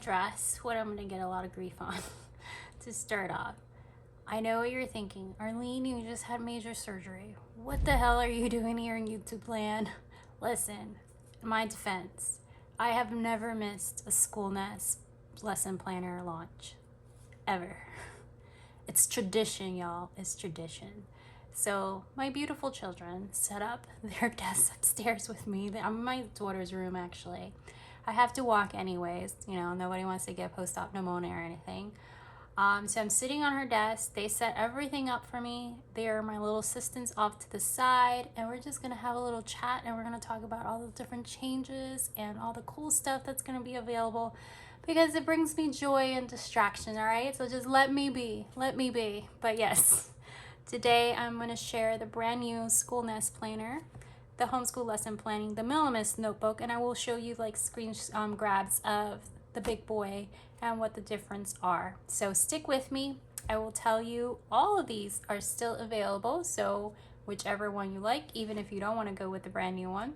dress, what I'm gonna get a lot of grief on to start off. I know what you're thinking. Arlene, you just had major surgery. What the hell are you doing here in YouTube land? Listen, in my defense, I have never missed a Schoolnest lesson planner launch. Ever. It's tradition, y'all. It's tradition. So my beautiful children set up their desks upstairs with me. I'm in my daughter's room, actually. I have to walk anyways. You know, nobody wants to get post-op pneumonia or anything. So I'm sitting on her desk. They set everything up for me. They're my little assistants off to the side, and we're just gonna have a little chat, and we're gonna talk about all the different changes and all the cool stuff that's gonna be available, because it brings me joy and distraction. All right, so just let me be. But yes, today I'm gonna share the brand new Schoolnest planner, the homeschool lesson planning, the minimalist notebook, and I will show you like screen grabs of the big boy and what the difference are. So stick with me. I will tell you all of these are still available, so whichever one you like, even if you don't want to go with the brand new one,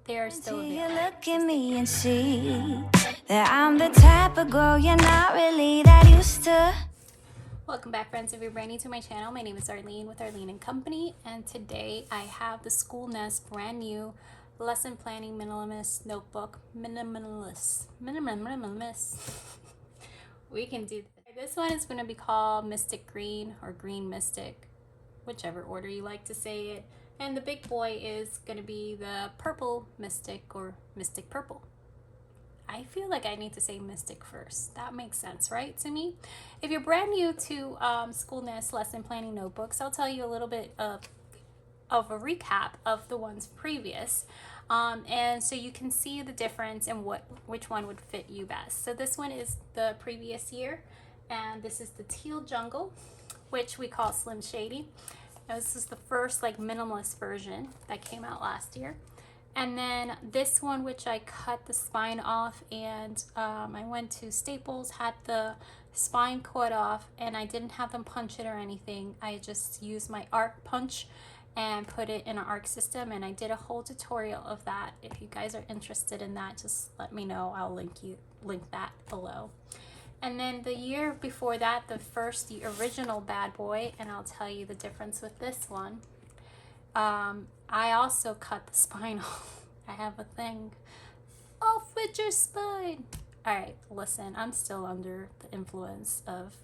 they are still available. You look at me and see that I'm the type of girl you're not really that used to. Welcome back, friends. If you're brand new to my channel, my name is Arlene with Arlene and Company, and today I have the Schoolnest brand new lesson planning minimalist notebook. Minimalist. We can do this. This one is going to be called Mystic Green or Green Mystic, whichever order you like to say it. And the big boy is going to be the Purple Mystic or Mystic Purple. I feel like I need to say Mystic first. That makes sense, right, to me? If you're brand new to Schoolnest lesson planning notebooks, I'll tell you a little bit of a recap of the ones previous. And so you can see the difference and which one would fit you best. So this one is the previous year, and this is the Teal Jungle, which we call Slim Shady. Now, this is the first like minimalist version that came out last year. And then this one, which I cut the spine off, and I went to Staples, had the spine cut off, and I didn't have them punch it or anything. I just used my arc punch and put it in an arc system, and I did a whole tutorial of that. If you guys are interested in that, just let me know. I'll link that below. And then the year before that, the original bad boy, and I'll tell you the difference with this one. I also cut the spine off. I have a thing. Off with your spine. All right, listen, I'm still under the influence of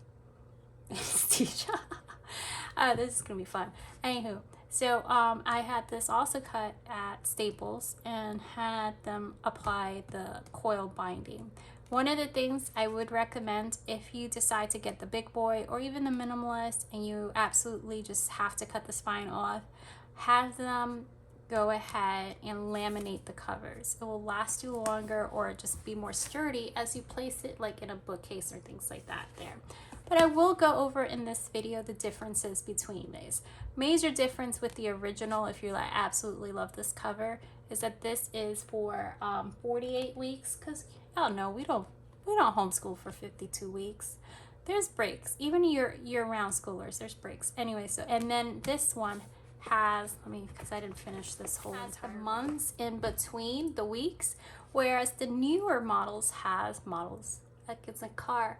anesthesia. This is gonna be fun. Anywho, so I had this also cut at Staples and had them apply the coil binding. One of the things I would recommend if you decide to get the big boy or even the minimalist and you absolutely just have to cut the spine off, have them go ahead and laminate the covers. It will last you longer, or just be more sturdy as you place it like in a bookcase or things like that there. But I will go over in this video the differences between these. Major difference with the original, if you like absolutely love this cover, is that this is for 48 weeks, because y'all know we don't homeschool for 52 weeks. There's breaks. Even year-round schoolers, there's breaks. Anyway, so and then this one has, because I didn't finish this whole entire months in between the weeks, whereas the newer models like it's a car,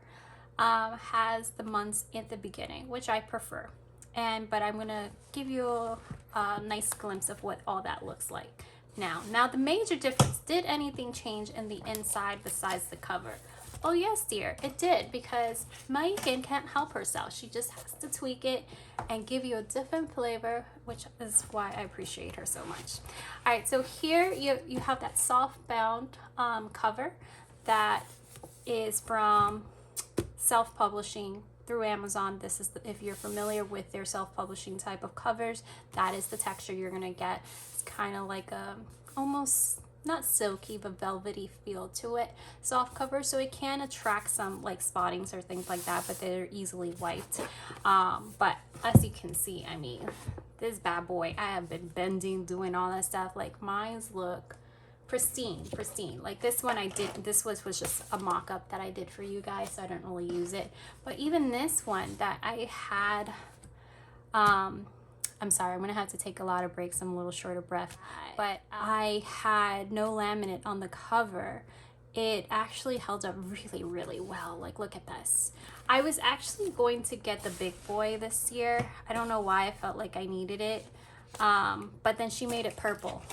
has the months at the beginning, which I prefer. But I'm gonna give you a nice glimpse of what all that looks like now. The major difference, did anything change in the inside besides the cover? Oh yes, dear, it did, because Megan can't help herself. She just has to tweak it and give you a different flavor, which is why I appreciate her so much. All right, so here you have that soft bound cover that is from self-publishing through Amazon. This is if you're familiar with their self-publishing type of covers, that is the texture you're gonna get. It's kind of like a almost not silky but velvety feel to it, soft cover, so it can attract some like spottings or things like that, but they're easily wiped. But as you can see, I mean, this bad boy, I have been bending, doing all that stuff. Like mine's look pristine. Like this one this was just a mock-up that I did for you guys, so I didn't really use it. But even this one that I had, I'm sorry, I'm gonna have to take a lot of breaks. I'm a little short of breath, but I had no laminate on the cover, it actually held up really, really well. Like, look at this. I was actually going to get the big boy this year. I don't know why I felt like I needed it. But then she made it purple.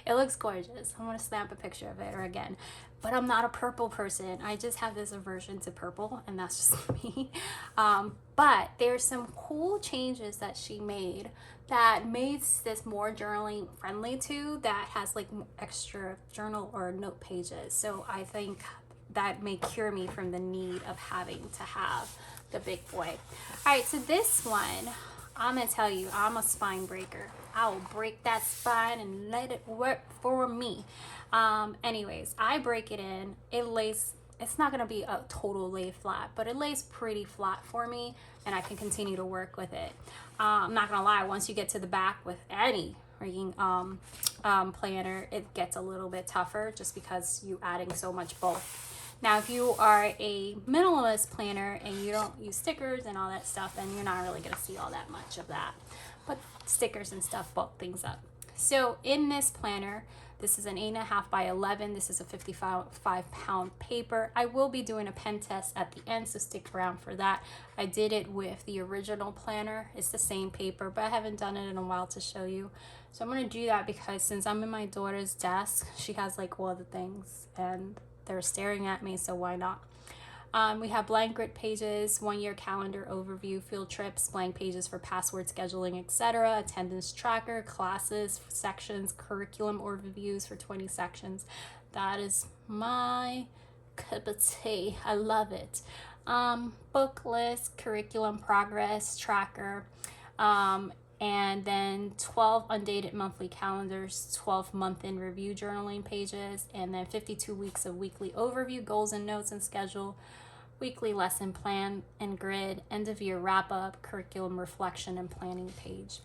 It looks gorgeous. I'm gonna snap a picture of it or again. But I'm not a purple person. I just have this aversion to purple, and that's just me. But there's some cool changes that she made that made this more journaling friendly too, that has like extra journal or note pages. So I think that may cure me from the need of having to have the big boy. All right, so this one, I'm gonna tell you, I'm a spine breaker. I will break that spine and let it work for me. Anyways, I break it in. It lays, it's not gonna be a total lay flat, but it lays pretty flat for me, and I can continue to work with it. I'm not gonna lie, once you get to the back with any freaking planner, it gets a little bit tougher just because you adding so much bulk. Now, if you are a minimalist planner and you don't use stickers and all that stuff, then you're not really gonna see all that much of that. But stickers and stuff bulk things up. So in this planner, this is an 8.5 by 11. This is a 55-pound paper. I will be doing a pen test at the end, so stick around for that. I did it with the original planner. It's the same paper, but I haven't done it in a while to show you. So I'm gonna do that because since I'm in my daughter's desk, she has like all the things and they're staring at me, so why not? We have blank grid pages, 1-year calendar overview, field trips, blank pages for password scheduling, etc., attendance tracker, classes, sections, curriculum overviews for 20 sections. That is my cup of tea. I love it. Book list, curriculum progress tracker, and then 12 undated monthly calendars, 12 month-in review journaling pages, and then 52 weeks of weekly overview, goals and notes and schedule, weekly lesson plan and grid, end of year wrap up, curriculum reflection and planning page.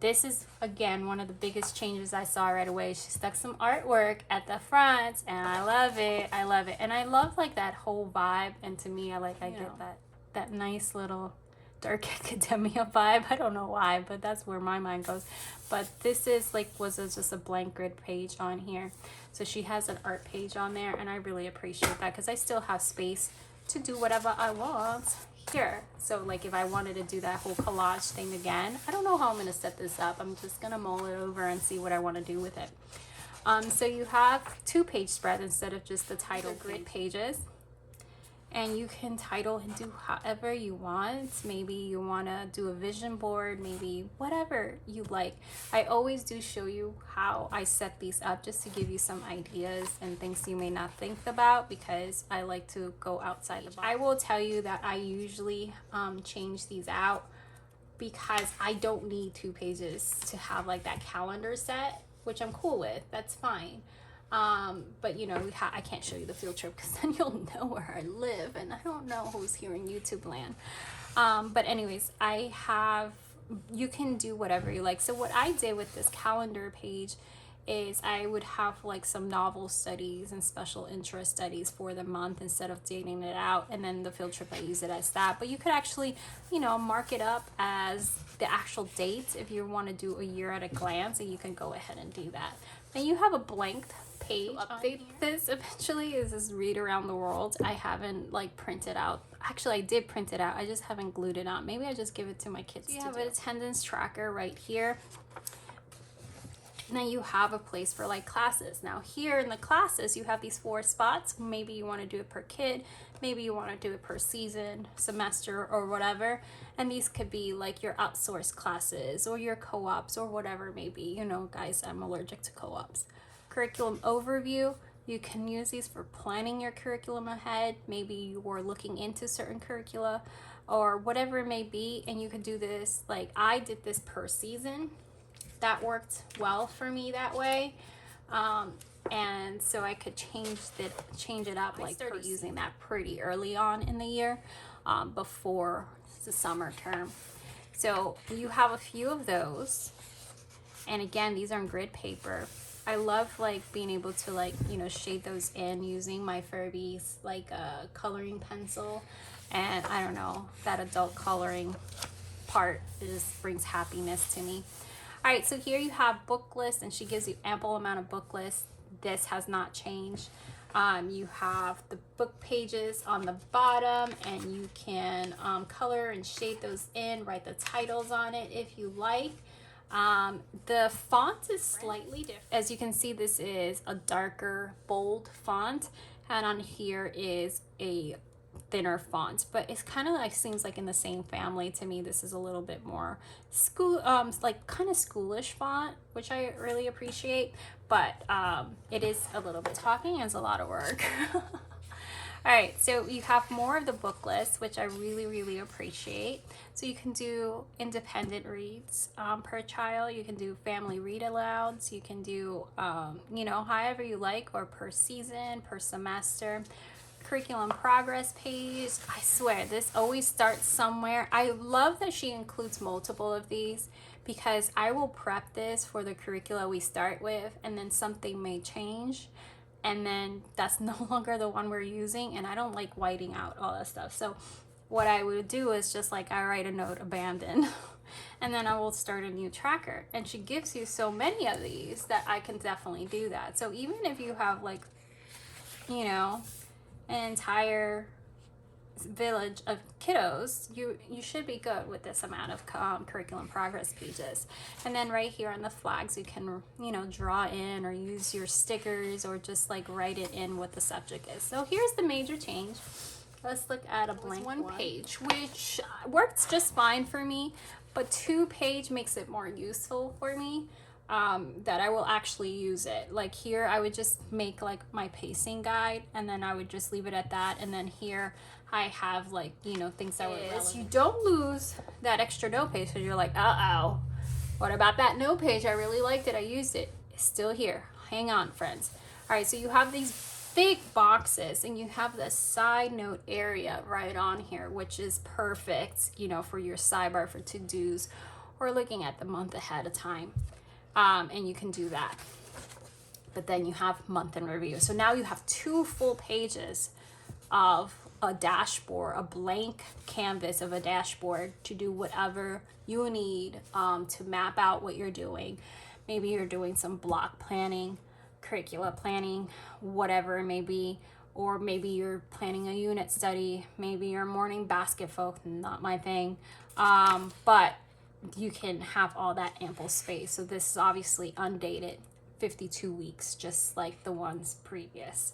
This is, again, one of the biggest changes I saw right away. She stuck some artwork at the front, and I love it. I love it. And I love like that whole vibe, and to me, I get that nice little dark academia vibe. I don't know why, but that's where my mind goes. But this is like just a blank grid page on here. So she has an art page on there, and I really appreciate that because I still have space to do whatever I want here. So like if I wanted to do that whole collage thing again, I don't know how I'm gonna set this up. I'm just gonna mull it over and see what I want to do with it. So you have 2-page spread instead of just the title grid pages. And you can title and do however you want. Maybe you want to do a vision board, maybe whatever you like. I always do show you how I set these up just to give you some ideas and things you may not think about, because I like to go outside the box. I will tell you that I usually change these out because I don't need 2 pages to have like that calendar set, which I'm cool with. That's fine. But you know, I can't show you the field trip because then you'll know where I live, and I don't know who's here in YouTube land. But anyways, you can do whatever you like. So what I did with this calendar page is I would have like some novel studies and special interest studies for the month instead of dating it out, and then the field trip I use it as that. But you could actually, you know, mark it up as the actual dates if you want to do a year at a glance, and you can go ahead and do that. Then you have a blank page. Update this eventually is this read around the world. I haven't like printed out. Actually, I did print it out. I just haven't glued it on. Maybe I just give it to my kids. You have an attendance tracker right here. And then you have a place for like classes. Now here in the classes, you have these 4 spots. Maybe you want to do it per kid. Maybe you want to do it per season, semester, or whatever. And these could be like your outsourced classes or your co-ops or whatever it may be. You know, guys, I'm allergic to co-ops. Curriculum overview. You can use these for planning your curriculum ahead. Maybe you were looking into certain curricula or whatever it may be. And you could do this, like I did this per season. That worked well for me that way. And so I could change it up. I started using that pretty early on in the year, before the summer term. So you have a few of those. And again, these are in grid paper. I love like being able to like, you know, shade those in using my Furby's like a coloring pencil. And I don't know, that adult coloring part, it just brings happiness to me. All right, so here you have book lists, and she gives you ample amount of book lists. this has not changed. You have the book pages on the bottom, and you can color and shade those in, write the titles on it if you like. The font is slightly different. As you can see, this is a darker, bold font, and on here is a thinner font, but it's kind of like, seems like in the same family to me. This is a little bit more school, like kind of schoolish font, which I really appreciate, but it is a little bit talking, it's a lot of work. All right, so you have more of the book list, which I really appreciate. So you can do independent reads per child. You can do family read alouds. You can do, you know, however you like, or per season, per semester. Curriculum progress page. I swear, this always starts somewhere. I love that she includes multiple of these, because I will prep this for the curricula we start with, and then something may change, and then that's no longer the one we're using, and I don't like whiting out all that stuff. So what I would do is just like, I write a note, abandon, and then I will start a new tracker. And she gives you so many of these that I can definitely do that. So even if you have, like, you know, an entire village of kiddos, you should be good with this amount of curriculum progress pages. And then right here on the flags, you can, you know, draw in or use your stickers, or just like write it in what the subject is. So here's the major change. Let's look at a blank one page, which works just fine for me, but 2-page makes it more useful for me. That I will actually use it. Like here, I would just make like my pacing guide, and then I would just leave it at that. And then here I have, like, you know, things that were relevant. You don't lose that extra note page, because you're like, uh-oh, what about that note page? I really liked it, I used it. It's still here. Hang on, friends. All right, so you have these big boxes, and you have the side note area right on here, which is perfect, you know, for your sidebar for to-dos, or looking at the month ahead of time. And you can do that. But then you have month in review. So now you have 2 full pages of a dashboard, a blank canvas of a dashboard to do whatever you need to map out what you're doing. Maybe you're doing some block planning, curricula planning, whatever it may be, or maybe you're planning a unit study, maybe you're morning basket folk, not my thing, but you can have all that ample space. So this is obviously undated, 52 weeks, just like the ones previous,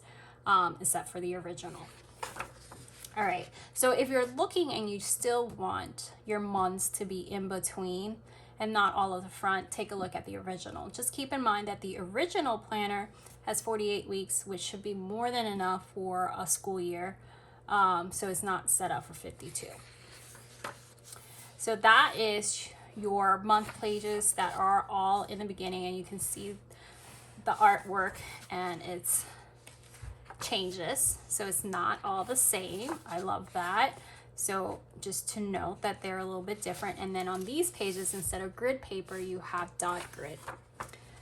except for the original. All right, so if you're looking and you still want your months to be in between and not all of the front, take a look at the original. Just keep in mind that the original planner has 48 weeks, which should be more than enough for a school year. So it's not set up for 52. So that is your month pages that are all in the beginning, and you can see the artwork and its changes, so it's not all the same. I love that. So just to note that they're a little bit different. And then on these pages, instead of grid paper, you have dot grid,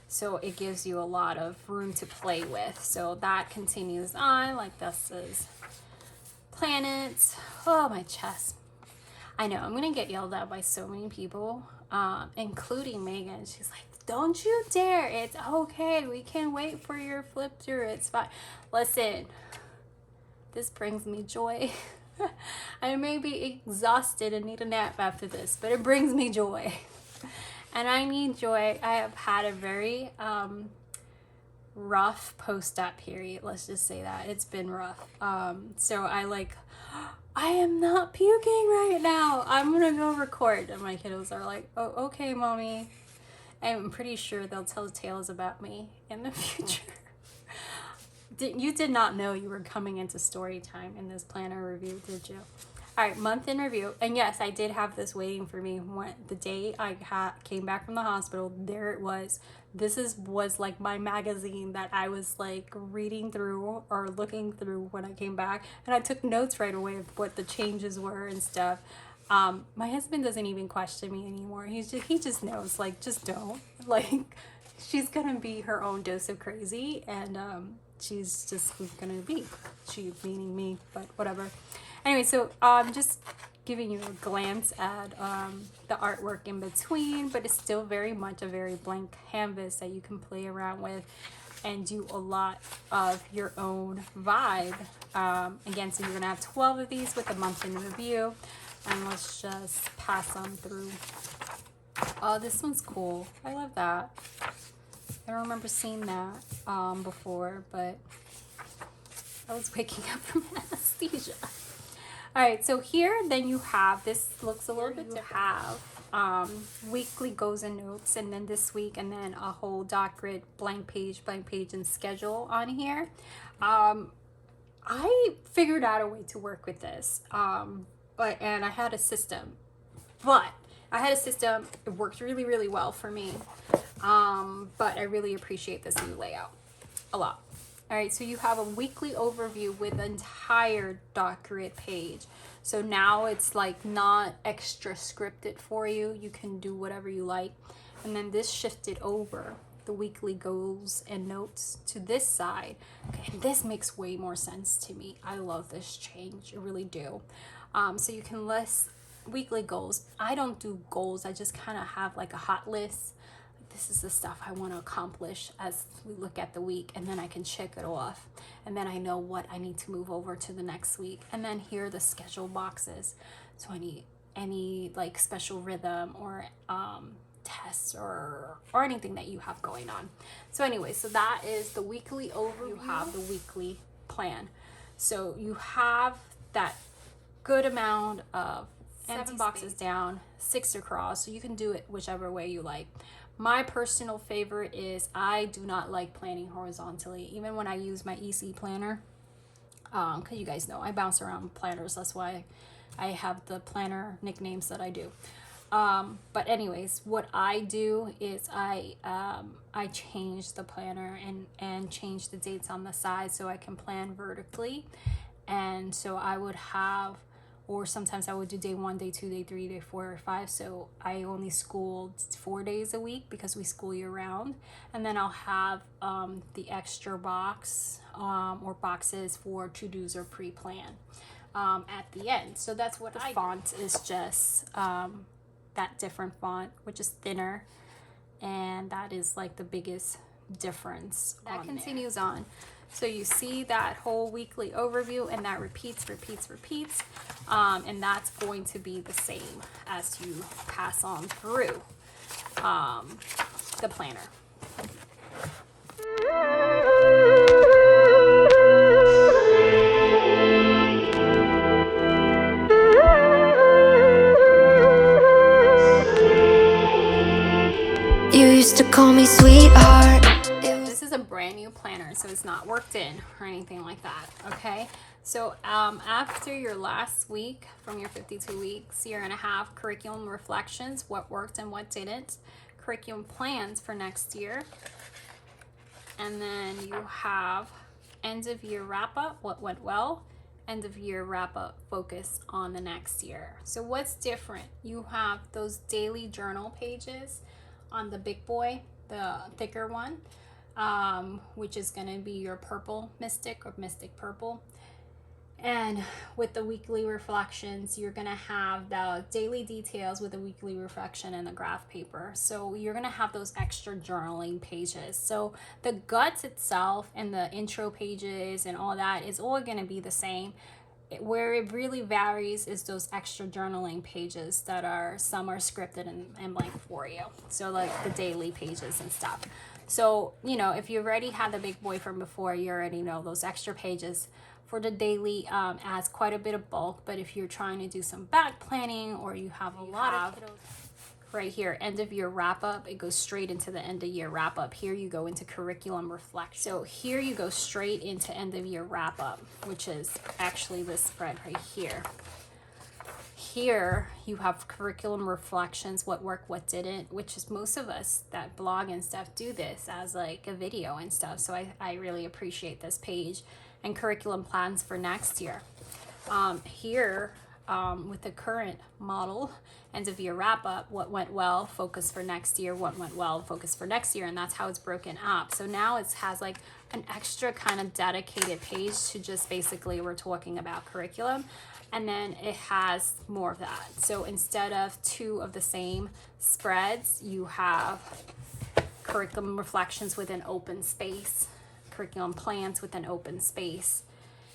so it gives you a lot of room to play with. So that continues on, like this is planets. Oh, my chest. I know I'm gonna get yelled at by so many people, including Megan. She's like, don't you dare, it's okay, we can wait for your flip through, it's fine. Listen, this brings me joy. I may be exhausted and need a nap after this, but it brings me joy. And I need joy. I have had a very rough post-op period, let's just say that. It's been rough. So I am not puking right now, I'm gonna go record. And my kiddos are like, oh, okay, mommy. I'm pretty sure they'll tell tales about me in the future. You did not know you were coming into story time in this planner review, did you? All right, month in review. And yes, I did have this waiting for me. When the day I came back from the hospital, there it was. This was like my magazine that I was like reading through or looking through when I came back. And I took notes right away of what the changes were and stuff. My husband doesn't even question me anymore. He just knows, like, just don't. Like, she's gonna be her own dose of crazy, and she's just gonna be. She meaning me, but whatever. Anyway, so just giving you a glance at the artwork in between, but it's still very much a very blank canvas that you can play around with. and do a lot of your own vibe. Again, so you're gonna have 12 of these with a month in review, and let's just pass on through. Oh, this one's cool. I love that. I don't remember seeing that before, but I was waking up from anesthesia. All right, so here then you have, this looks a little bit different. You have weekly goals and notes, and then this week, and then a whole dot grid, blank page, and schedule on here. I figured out a way to work with this, and I had a system, it worked really, really well for me, but I really appreciate this new layout a lot. All right, so you have a weekly overview with the entire dot grid page. So now it's like not extra scripted for you. You can do whatever you like. And then this shifted over the weekly goals and notes to this side. Okay, and this makes way more sense to me. I love this change, I really do. So you can list weekly goals. I don't do goals. I just kind of have like a hot list. This is the stuff I want to accomplish as we look at the week, and then I can check it off, and then I know what I need to move over to the next week. And then here are the schedule boxes, so any like special rhythm or tests or anything that you have going on. So anyway, so that is the weekly overview. You have the weekly plan, so you have that good amount of 7 boxes down, 6 across, so you can do it whichever way you like. My personal favorite is, I do not like planning horizontally, even when I use my EC planner, because you guys know I bounce around planners. That's why I have the planner nicknames that I do. But anyways, what I do is I change the planner and change the dates on the side so I can plan vertically. And so I would have, or sometimes I would do day 1, day 2, day 3, day 4, or 5. So I only schooled 4 days a week because we school year round. And then I'll have the extra box or boxes for to-dos or pre-plan at the end. So that's what the font is, just that different font, which is thinner. And that is like the biggest difference. That continues on. So you see that whole weekly overview, and that repeats. And that's going to be the same as you pass on through the planner. You used to call me sweetheart. This is a brand new planner, so it's not worked in or anything like that, okay? So after your last week from your 52 weeks, you're gonna have curriculum reflections, what worked and what didn't, curriculum plans for next year, and then you have end of year wrap up, what went well, end of year wrap up, focus on the next year. So what's different? You have those daily journal pages on the big boy, the thicker one, which is going to be your purple mystic or mystic purple. And with the weekly reflections, you're going to have the daily details with the weekly reflection and the graph paper. So you're going to have those extra journaling pages. So the guts itself and the intro pages and all that is all going to be the same. Where it really varies is those extra journaling pages that are, some are scripted and blank for you. So like the daily pages and stuff. So, you know, if you already had the big boy from before, you already know those extra pages for the daily adds quite a bit of bulk. But if you're trying to do some back planning, or you have a lot of right here, end of year wrap up, it goes straight into the end of year wrap up. Here you go into curriculum reflect. So here you go straight into end of year wrap up, which is actually this spread right here. Here you have curriculum reflections, what worked, what didn't, which is most of us that blog and stuff do this as like a video and stuff. So I really appreciate this page. And curriculum plans for next year. Here with the current model, end of year wrap up, what went well, focus for next year, what went well, focus for next year, and that's how it's broken up. So now it has like an extra kind of dedicated page to just basically we're talking about curriculum, and then it has more of that. So instead of 2 of the same spreads, you have curriculum reflections with an open space, curriculum plans with an open space,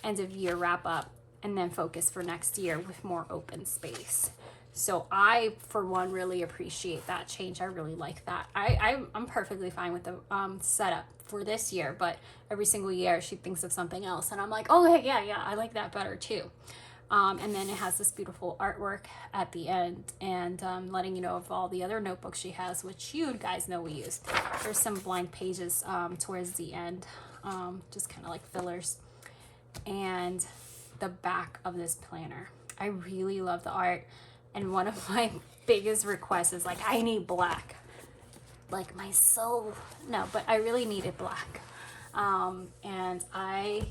end of year wrap up, and then focus for next year with more open space. So I, for one, really appreciate that change. I really like that. I'm perfectly fine with the setup for this year, but every single year she thinks of something else, and I'm like, oh yeah, I like that better too. And then it has this beautiful artwork at the end, and letting you know of all the other notebooks she has, which you guys know we used. There's some blank pages towards the end, just kind of like fillers. And the back of this planner, I really love the art, and one of my biggest requests is like, I need black, like my soul. No, but I really needed black, and I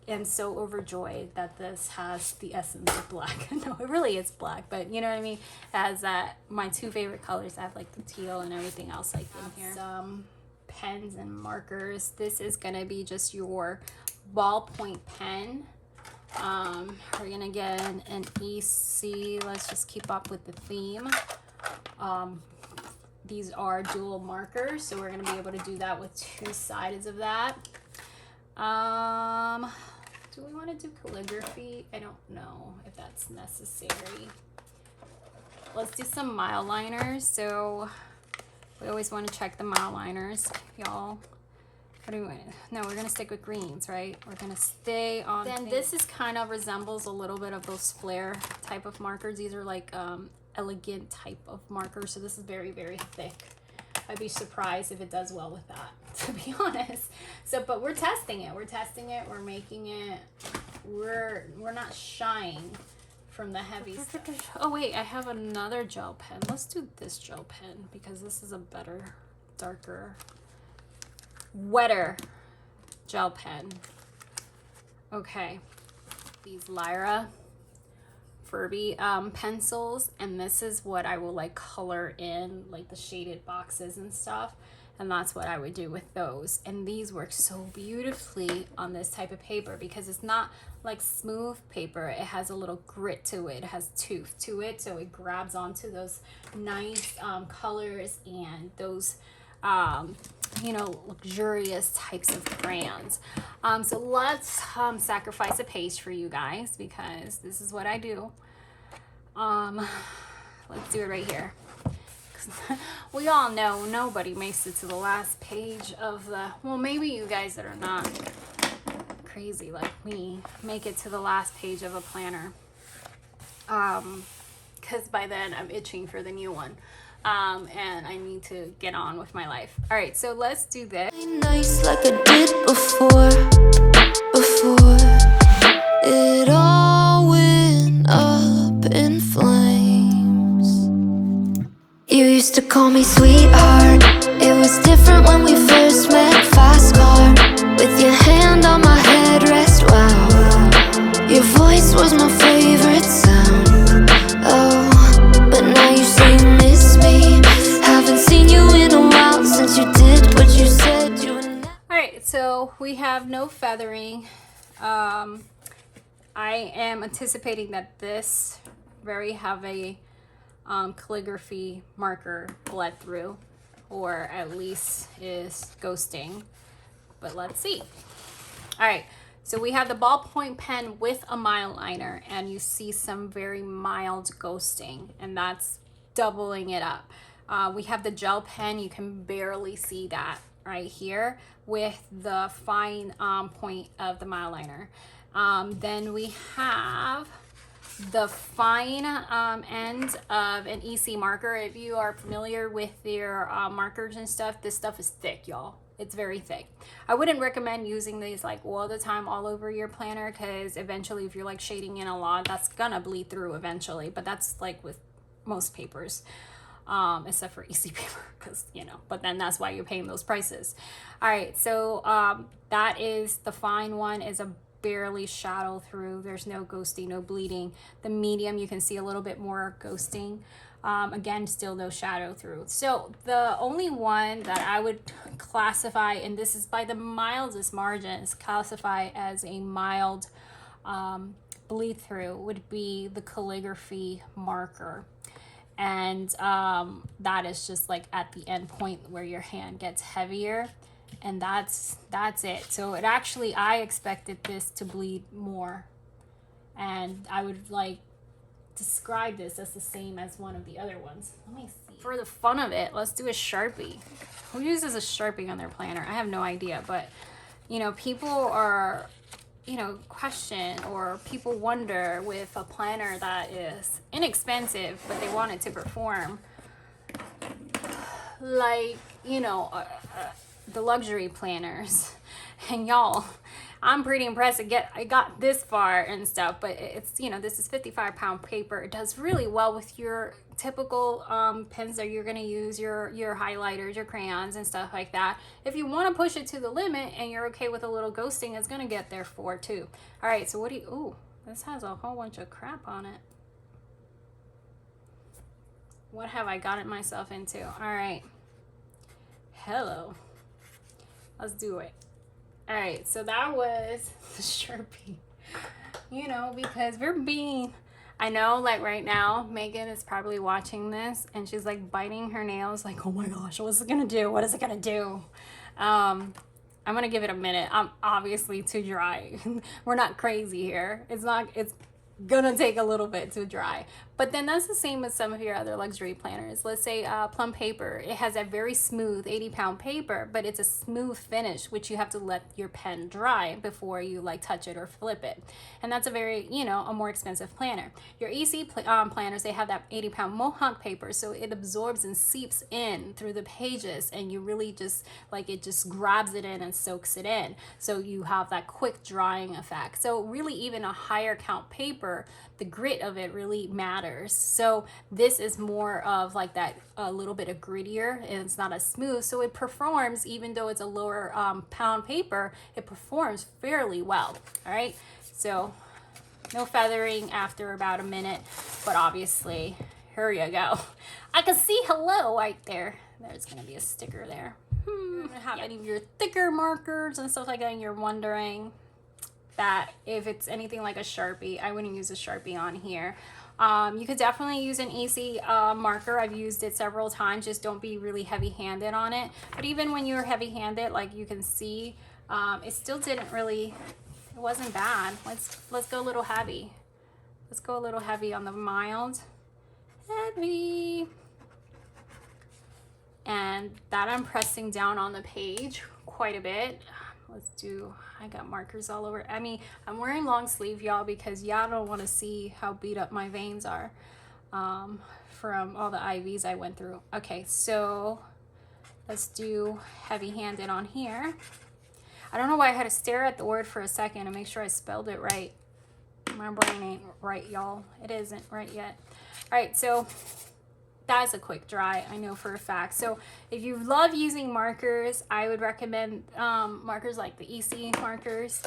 am so overjoyed that this has the essence of black. No, it really is black, but you know what I mean, it has that, my two favorite colors. I have like the teal and everything else like in here. Some pens and markers. This is gonna be just your ballpoint pen. We're gonna get an EC. Let's just keep up with the theme. These are dual markers, so we're gonna be able to do that with two sides of that. Do we want to do calligraphy? I don't know if that's necessary. Let's do some mile liners. So we always want to check the mile liners, y'all. What do we want? No, we're gonna stick with greens, right? We're gonna stay on. Then this is kind of resembles a little bit of those flare type of markers. These are like elegant type of markers. So this is very, very thick. I'd be surprised if it does well with that, to be honest. So, but we're testing it. We're testing it. We're making it. We're not shying from the heavy stuff. Oh wait, I have another gel pen. Let's do this gel pen because this is a better, darker, wetter gel pen. Okay, these Lyra Furby pencils, and this is what I will like color in like the shaded boxes and stuff, and that's what I would do with those. And these work so beautifully on this type of paper because it's not like smooth paper. It has a little grit to it. It has tooth to it, so it grabs onto those nice colors and those you know, luxurious types of crayons. So let's sacrifice a page for you guys because this is what I do. Let's do it right here. We all know nobody makes it to the last page of the, well, maybe you guys that are not crazy like me make it to the last page of a planner. Because by then I'm itching for the new one. And I need to get on with my life. All right, so let's do this. Nice like I did before it all went up in flames. You used to call me sweetheart. It was different when we first met. Fast car with your hand on my headrest. Wow, your voice was my favorite sound. Oh, but now you say you miss me. Haven't seen you in a while since you did what you said you would. Alright, so we have no feathering. I am anticipating that this very heavy calligraphy marker bled through, or at least is ghosting, but let's see. Alright, so we have the ballpoint pen with a mile liner, and you see some very mild ghosting, and that's doubling it up. We have the gel pen. You can barely see that right here with the fine point of the mile liner. Then we have the fine end of an EC marker. If you are familiar with their markers and stuff, this stuff is thick, y'all. It's very thick. I wouldn't recommend using these like all the time all over your planner, because eventually if you're like shading in a lot, that's gonna bleed through eventually. But that's like with most papers, except for EC paper, because you know, but then that's why you're paying those prices. All right, so that is the fine one, is a barely shadow through. There's no ghosting, no bleeding. The medium, you can see a little bit more ghosting. Again, still no shadow through. So the only one that I would classify, and this is by the mildest margins, classify as a mild bleed through, would be the calligraphy marker. And that is just like at the end point where your hand gets heavier, and that's it. So it actually, I expected this to bleed more, and I would like describe this as the same as one of the other ones. Let me see. For the fun of it, let's do a Sharpie. Who uses a Sharpie on their planner? I have no idea, but you know, people are, you know, question, or people wonder with a planner that is inexpensive but they want it to perform, like, you know, the luxury planners. And y'all, I'm pretty impressed I got this far and stuff, but it's, you know, this is 55-pound paper. It does really well with your typical pens that you're gonna use, your highlighters, your crayons and stuff like that. If you want to push it to the limit and you're okay with a little ghosting, it's gonna get there for too. All right, so what do you, ooh, this has a whole bunch of crap on it. What have I gotten myself into? All right, hello, let's do it. All right, so that was the Sharpie, you know, because we're being, I know, like right now, Megan is probably watching this and she's like biting her nails like, oh my gosh, what's it gonna do? What is it gonna do? I'm gonna give it a minute. I'm obviously too dry. We're not crazy here. It's gonna take a little bit to dry. But then that's the same with some of your other luxury planners. Let's say plum paper. It has a very smooth 80-pound paper, but it's a smooth finish, which you have to let your pen dry before you like touch it or flip it. And that's a very, you know, a more expensive planner. Your easy planners, they have that 80-pound Mohawk paper, so it absorbs and seeps in through the pages, and you really just like, it just grabs it in and soaks it in. So you have that quick drying effect. So really, even a higher count paper, the grit of it really matters. So this is more of like that, a little bit of grittier, and it's not as smooth, so it performs, even though it's a lower pound paper, it performs fairly well. All right, so no feathering after about a minute, but obviously, here you go. I can see hello right there. There's gonna be a sticker there. Have any of your thicker markers and stuff like that, and you're wondering that if it's anything like a Sharpie, I wouldn't use a Sharpie on here. You could definitely use an easy marker. I've used it several times. Just don't be really heavy-handed on it. But even when you're heavy-handed, like you can see, it still didn't really, it wasn't bad. Let's go a little heavy. Let's go a little heavy on the mild. Heavy. And that I'm pressing down on the page quite a bit. Let's do, I got markers all over. I mean, I'm wearing long sleeve, y'all, because y'all don't want to see how beat up my veins are from all the IVs I went through. Okay, so let's do heavy-handed on here. I don't know why I had to stare at the word for a second and make sure I spelled it right. My brain ain't right, y'all. It isn't right yet. All right, so that's a quick dry, I know for a fact. So if you love using markers, I would recommend markers like the EC markers,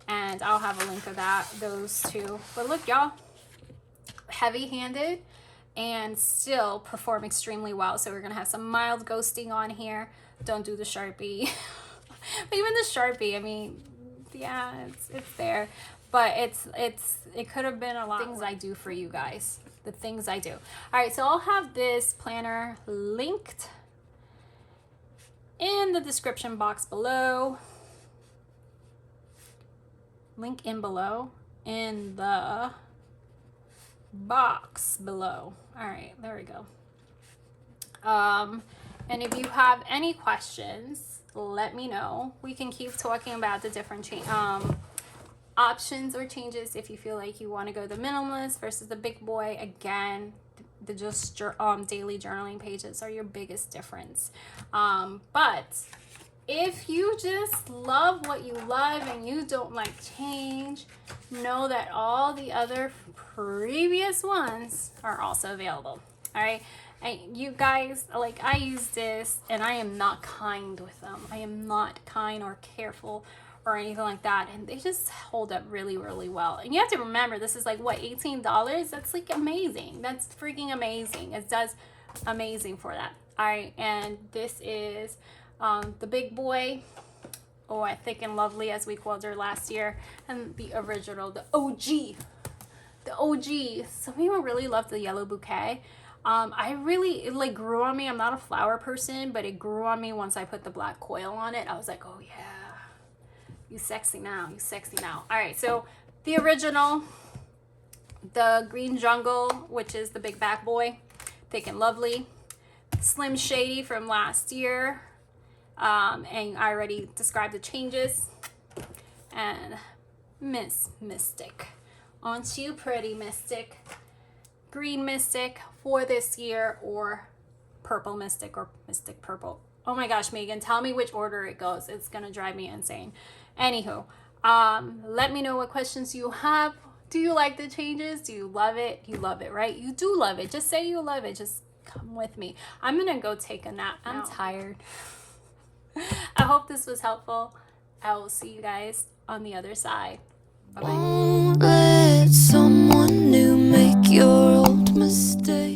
and I'll have a link of those two. But look, y'all, heavy-handed and still perform extremely well. So we're gonna have some mild ghosting on here. Don't do the Sharpie. But even the Sharpie, I mean, yeah, it's there, but it could have been a lot of things I do for you guys. The things I do. All right, so I'll have this planner linked in the description box below. Link in below, in the box below. All right, there we go. And if you have any questions, let me know. We can keep talking about the different options or changes if you feel like you want to go the minimalist versus the big boy. Again, the just daily journaling pages are your biggest difference. But if you just love what you love and you don't like change, know that all the other previous ones are also available. All right, you guys, like, I use this and I am not kind with them. I am not kind or careful or anything like that, and they just hold up really, really well. And you have to remember, this is like, what, $18? That's like amazing. That's freaking amazing. It does amazing for that. All right, and this is the big boy, or Thick and Lovely as we called her last year, and the original, the OG. Some people really love the yellow bouquet. I really, it like grew on me. I'm not a flower person, but it grew on me once I put the black coil on it. I was like, oh yeah, you sexy now, you sexy now. All right, so the original, the Green Jungle, which is the big back boy, Thick and Lovely, Slim Shady from last year, and I already described the changes, and Miss Mystic. Aren't you pretty, Mystic? Green Mystic for this year, or Purple Mystic, or Mystic Purple. Oh my gosh, Megan, tell me which order it goes. It's gonna drive me insane. Anywho, let me know what questions you have. Do you like the changes? Do you love it? You love it, right? You do love it. Just say you love it. Just come with me. I'm gonna go take a nap. I'm tired. I hope this was helpful. I will see you guys on the other side. Bye-bye. Won't let someone new make your old mistake.